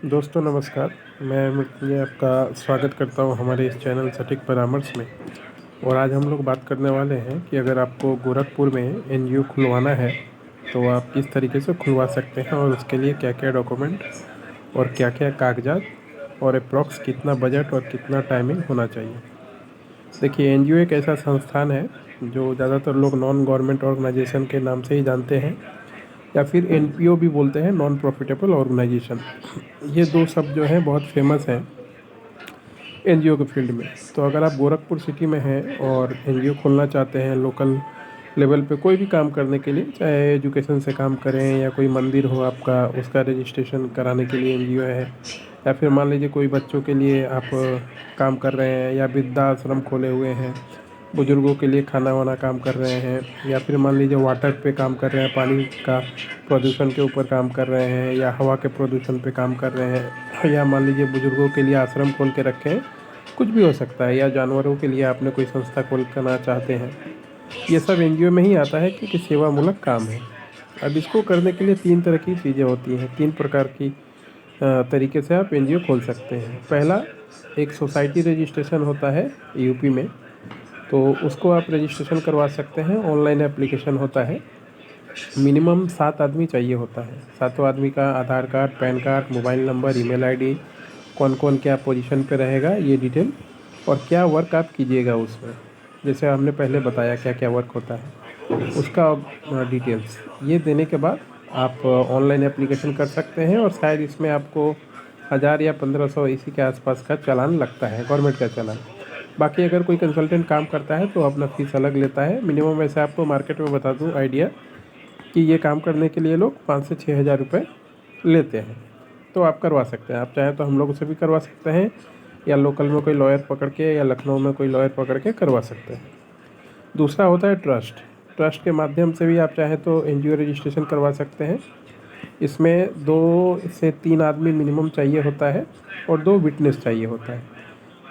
दोस्तों नमस्कार। मैं मृत्युंजय आपका स्वागत करता हूं हमारे इस चैनल सटीक परामर्श में। और आज हम लोग बात करने वाले हैं कि अगर आपको गोरखपुर में एनजीओ खुलवाना है तो आप किस तरीके से खुलवा सकते हैं और उसके लिए क्या क्या डॉक्यूमेंट और क्या क्या कागजात और अप्रॉक्स कितना बजट और कितना टाइमिंग होना चाहिए। देखिए, एनजीओ एक ऐसा संस्थान है जो ज़्यादातर लोग नॉन गवर्नमेंट ऑर्गेनाइजेशन के नाम से ही जानते हैं, या फिर एनपीओ भी बोलते हैं, नॉन प्रॉफिटेबल ऑर्गेनाइजेशन। ये दो शब्द जो हैं बहुत फेमस हैं एनजीओ के फील्ड में। तो अगर आप गोरखपुर सिटी में हैं और एनजीओ खोलना चाहते हैं लोकल लेवल पे कोई भी काम करने के लिए, चाहे एजुकेशन से काम करें या कोई मंदिर हो आपका उसका रजिस्ट्रेशन कराने के लिए एनजीओ है, या फिर मान लीजिए कोई बच्चों के लिए आप काम कर रहे हैं या वृद्धाश्रम खोले हुए हैं, बुज़ुर्गों के लिए खाना वाना काम कर रहे हैं, या फिर मान लीजिए वाटर पे काम कर रहे हैं, पानी का प्रदूषण के ऊपर काम कर रहे हैं, या हवा के प्रदूषण पे काम कर रहे हैं, या मान लीजिए बुज़ुर्गों के लिए आश्रम खोल के रखे हैं, कुछ भी हो सकता है, या जानवरों के लिए आपने कोई संस्था खोल करना चाहते हैं। ये सब एनजीओ में ही आता है क्योंकि सेवामूलक काम है। अब इसको करने के लिए 3 तरह की चीज़ें होती हैं, 3 प्रकार की तरीके से आप एनजीओ खोल सकते हैं। पहला, एक सोसाइटी रजिस्ट्रेशन होता है यूपी में, तो उसको आप रजिस्ट्रेशन करवा सकते हैं। ऑनलाइन एप्लीकेशन होता है। मिनिमम 7 आदमी चाहिए होता है। सातों आदमी का Aadhaar card, PAN card, mobile number, email ID, कौन कौन क्या पोजीशन पे रहेगा ये डिटेल, और क्या वर्क आप कीजिएगा उसमें, जैसे हमने पहले बताया क्या क्या वर्क होता है उसका डिटेल्स ये देने के बाद आप ऑनलाइन एप्लीकेशन कर सकते हैं। और शायद इसमें आपको 1000 या 1500 इसी के आसपास का चालान लगता है, गवर्नमेंट का चालान। बाकी अगर कोई कंसल्टेंट काम करता है तो अपना फ़ीस अलग लेता है। मिनिमम वैसे आपको मार्केट में बता दूं आइडिया कि ये काम करने के लिए लोग 5 से 6 हज़ार रुपये लेते हैं। तो आप करवा सकते हैं, आप चाहें तो हम लोग उसे भी करवा सकते हैं, या लोकल में कोई लॉयर पकड़ के या लखनऊ में कोई लॉयर पकड़ के करवा सकते हैं। दूसरा होता है ट्रस्ट। ट्रस्ट के माध्यम से भी आप चाहें तो एनजीओ रजिस्ट्रेशन करवा सकते हैं। इसमें 2 से 3 आदमी मिनिमम चाहिए होता है और 2 विटनेस चाहिए होता है।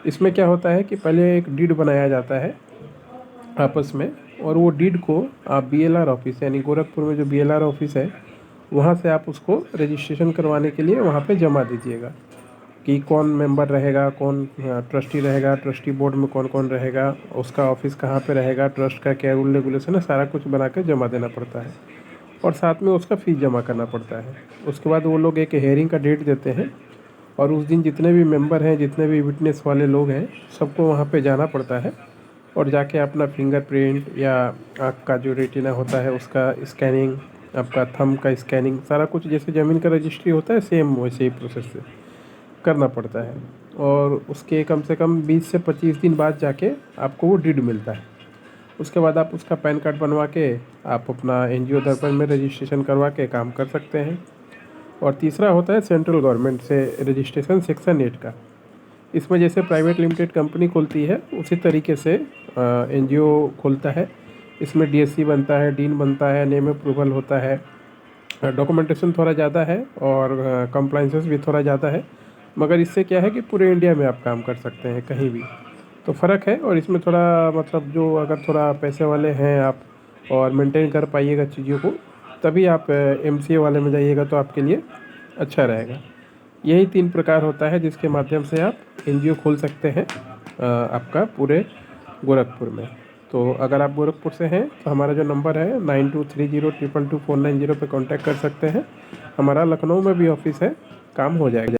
इसमें क्या होता है कि पहले एक डीड बनाया जाता है आपस में, और वो डीड को आप बीएलआर ऑफिस, यानी गोरखपुर में जो बीएलआर ऑफिस है वहाँ से आप उसको रजिस्ट्रेशन करवाने के लिए वहाँ पे जमा दीजिएगा कि कौन मेंबर रहेगा, कौन ट्रस्टी रहेगा, ट्रस्टी बोर्ड में कौन कौन रहेगा, उसका ऑफिस कहाँ पे रहेगा, ट्रस्ट का क्या रूल रेगुलेशन है, सारा कुछ बना कर जमा देना पड़ता है। और साथ में उसका फ़ीस जमा करना पड़ता है। उसके बाद वो लोग एक हेयरिंग का डेट देते हैं, और उस दिन जितने भी मेंबर हैं, जितने भी विटनेस वाले लोग हैं, सबको वहाँ पे जाना पड़ता है। और जाके अपना फिंगरप्रिंट या आँख का जो रेटिना होता है उसका स्कैनिंग, आपका थंब का स्कैनिंग, सारा कुछ जैसे ज़मीन का रजिस्ट्री होता है सेम वैसे ही प्रोसेस से करना पड़ता है। और उसके कम से कम 20 से 25 दिन बाद जाके आपको वो डीड मिलता है। उसके बाद आप उसका पैन कार्ड बनवा के आप अपना एनजीओ दर्पण में रजिस्ट्रेशन करवा के काम कर सकते हैं। और तीसरा होता है सेंट्रल गवर्नमेंट से रजिस्ट्रेशन, सेक्शन 8 का। इसमें जैसे प्राइवेट लिमिटेड कंपनी खुलती है उसी तरीके से एनजीओ खुलता है। इसमें डीएससी बनता है, डीन बनता है, नेम अप्रूवल होता है, डॉक्यूमेंटेशन थोड़ा ज़्यादा है और कंप्लाइंसेस भी थोड़ा ज़्यादा है। मगर इससे क्या है कि पूरे इंडिया में आप काम कर सकते हैं कहीं भी, तो फ़र्क है। और इसमें थोड़ा मतलब जो अगर थोड़ा पैसे वाले हैं आप और मेंटेन कर पाइएगा चीज़ों को, तभी आप एमसीए वाले में जाइएगा तो आपके लिए अच्छा रहेगा। यही 3 प्रकार होता है जिसके माध्यम से आप एनजीओ खोल सकते हैं आपका पूरे गोरखपुर में। तो अगर आप गोरखपुर से हैं तो हमारा जो नंबर है 9230222490 पे कांटेक्ट कर सकते हैं। हमारा लखनऊ में भी ऑफिस है, काम हो जाएगा।